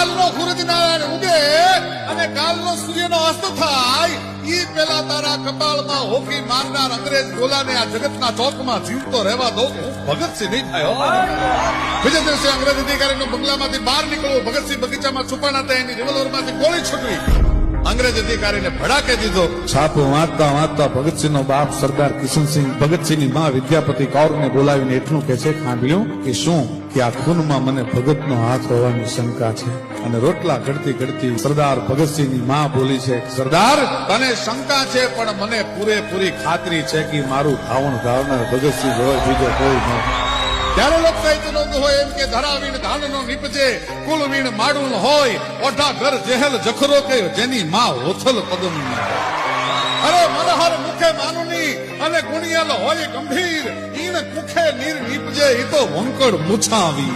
કાલનો સૂરજનારાયણ ઉગે અને કાલનો સૂર્યનો અસ્ત થાય ઈ પેલા તારા કપાળમાં હોકી મારનાર અંગ્રેજ ગોલાને આ જગતના ચોકમાં જીવતો રહેવા દો હું ભગતસિંહ નહીં થાય બીજા દિવસે અંગ્રેજ અધિકારીનો બંગલામાંથી બહાર નીકળવું, ભગતસિંહ બગીચામાં છુપાણા હતા, એની રિવોલ્વરમાંથી ગોળી છૂટવી, અંગ્રેજ અધિકારીને ભડાકે દીધો. છાપું વાંચતા વાંચતા ભગતસિંહનો બાપ સરદાર કિશનસિંહ ભગતસિંહની માં વિદ્યાપતિ કૌરને બોલાવીને એટલું કે છે, ખાંભ્યું કે શું કે આ ખૂનમાં મને ભગતનો હાથ હોવાની શંકા છે. અને રોટલા ઘડતી ઘડતી સરદાર ભગતસિંહની માં બોલી છે, સરદાર તને શંકા છે પણ મને પૂરેપૂરી ખાતરી છે કે મારું ધાવણ ધાવનાર ભગતસિંહ હોય, બીજો કોઈ નહીં. ત્યારે લોક સાહિત્યનો હોય એમ કે ધરાવીણ ધાનનો નીપજે, કુલવીણ માડું હોય, ઓઢા ઘર જેહલ જખરો કે જેની માં હોથલ પદમ. અરે મનહર મુખે માનુની અને ગુણિયલ હોય ગંભીર, ઈણ કુખે નીર નીપજે ઈ તો વંકડ મુછાવી.